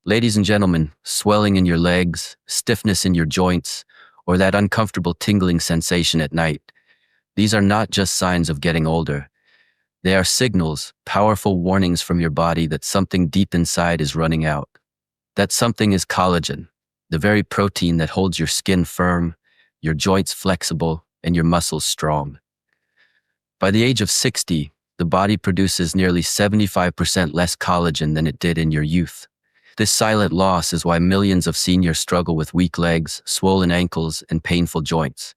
Ladies and gentlemen, swelling in your legs, stiffness in your joints, or that uncomfortable tingling sensation at night, these are not just signs of getting older. They are signals, powerful warnings from your body that something deep inside is running out. That something is collagen, the very protein that holds your skin firm, your joints flexible, and your muscles strong. By the age of 60, the body produces nearly 75% less collagen than it did in your youth. This silent loss is why millions of seniors struggle with weak legs, swollen ankles, and painful joints.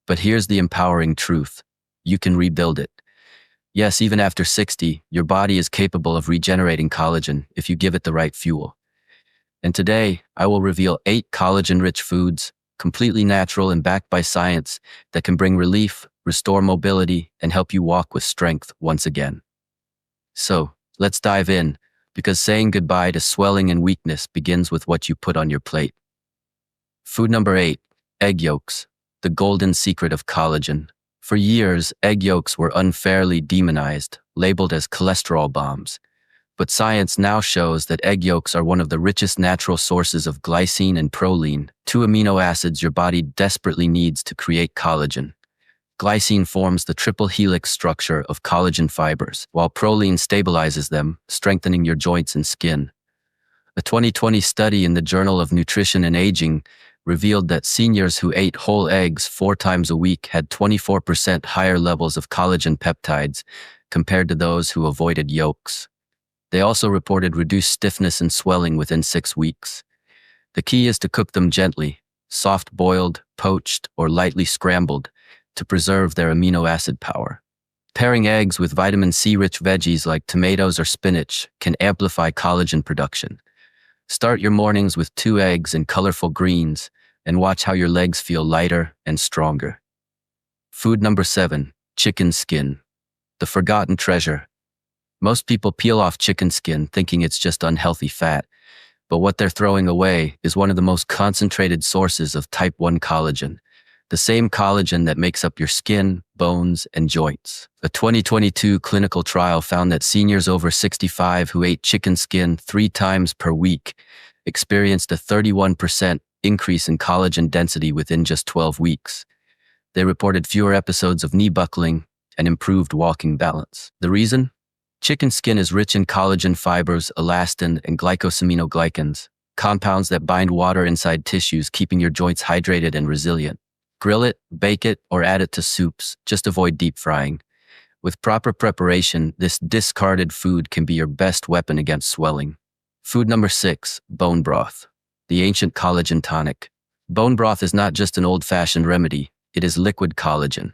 But here's the empowering truth. You can rebuild it. Yes, even after 60, your body is capable of regenerating collagen if you give it the right fuel. And today, I will reveal 8 collagen-rich foods, completely natural and backed by science, that can bring relief, restore mobility, and help you walk with strength once again. So, let's dive in, because saying goodbye to swelling and weakness begins with what you put on your plate. Food number 8, egg yolks, the golden secret of collagen. For years, egg yolks were unfairly demonized, labeled as cholesterol bombs. But science now shows that egg yolks are one of the richest natural sources of glycine and proline, 2 amino acids your body desperately needs to create collagen. Glycine forms the triple helix structure of collagen fibers, while proline stabilizes them, strengthening your joints and skin. A 2020 study in the Journal of Nutrition and Aging revealed that seniors who ate whole eggs 4 times a week had 24% higher levels of collagen peptides compared to those who avoided yolks. They also reported reduced stiffness and swelling within 6 weeks. The key is to cook them gently, soft-boiled, poached, or lightly scrambled, to preserve their amino acid power. Pairing eggs with vitamin C-rich veggies like tomatoes or spinach can amplify collagen production. Start your mornings with 2 eggs and colorful greens, and watch how your legs feel lighter and stronger. Food number 7, chicken skin, the forgotten treasure. Most people peel off chicken skin thinking it's just unhealthy fat, but what they're throwing away is one of the most concentrated sources of type 1 collagen, the same collagen that makes up your skin, bones, and joints. A 2022 clinical trial found that seniors over 65 who ate chicken skin 3 times per week experienced a 31% increase in collagen density within just 12 weeks. They reported fewer episodes of knee buckling and improved walking balance. The reason? Chicken skin is rich in collagen fibers, elastin, and glycosaminoglycans, compounds that bind water inside tissues, keeping your joints hydrated and resilient. Grill it, bake it, or add it to soups. Just avoid deep frying. With proper preparation, this discarded food can be your best weapon against swelling. Food number 6, bone broth, the ancient collagen tonic. Bone broth is not just an old-fashioned remedy, it is liquid collagen.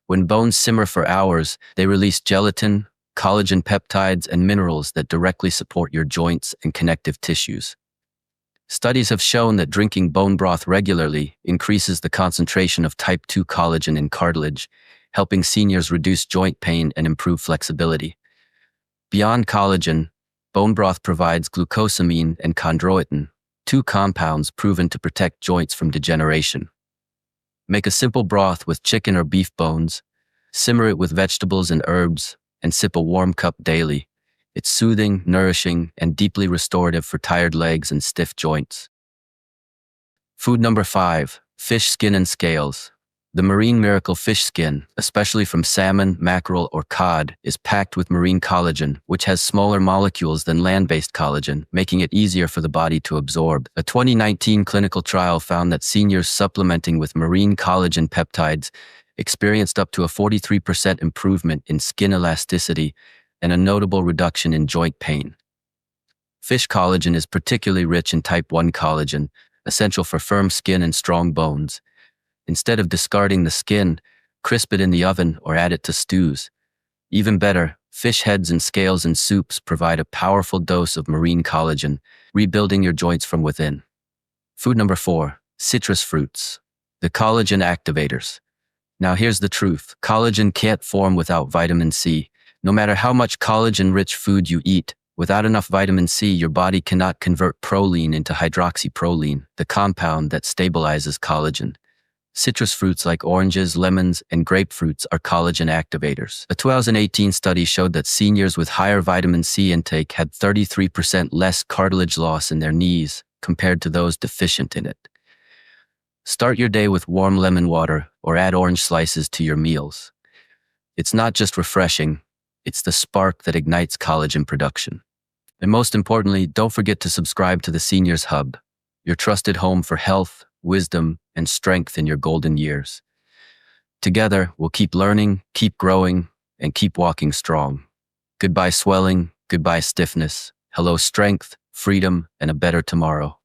When bones simmer for hours, they release gelatin, collagen peptides, and minerals that directly support your joints and connective tissues. Studies have shown that drinking bone broth regularly increases the concentration of type 2 collagen in cartilage, helping seniors reduce joint pain and improve flexibility. Beyond collagen, bone broth provides glucosamine and chondroitin, 2 compounds proven to protect joints from degeneration. Make a simple broth with chicken or beef bones, simmer it with vegetables and herbs, and sip a warm cup daily. It's soothing, nourishing, and deeply restorative for tired legs and stiff joints. Food number 5, fish skin and scales. The marine miracle fish skin, especially from salmon, mackerel, or cod, is packed with marine collagen, which has smaller molecules than land-based collagen, making it easier for the body to absorb. A 2019 clinical trial found that seniors supplementing with marine collagen peptides experienced up to a 43% improvement in skin elasticity and a notable reduction in joint pain. Fish collagen is particularly rich in type 1 collagen, essential for firm skin and strong bones. Instead of discarding the skin, crisp it in the oven or add it to stews. Even better, fish heads and scales in soups provide a powerful dose of marine collagen, rebuilding your joints from within. Food number 4, citrus fruits, the collagen activators. Now here's the truth. Collagen can't form without vitamin C. No matter how much collagen-rich food you eat, without enough vitamin C, your body cannot convert proline into hydroxyproline, the compound that stabilizes collagen. Citrus fruits like oranges, lemons, and grapefruits are collagen activators. A 2018 study showed that seniors with higher vitamin C intake had 33% less cartilage loss in their knees compared to those deficient in it. Start your day with warm lemon water or add orange slices to your meals. It's not just refreshing, it's the spark that ignites collagen production. And most importantly, don't forget to subscribe to the Seniors Hub, your trusted home for health, wisdom, and strength in your golden years. Together, we'll keep learning, keep growing, and keep walking strong. Goodbye swelling, goodbye stiffness. Hello strength, freedom, and a better tomorrow.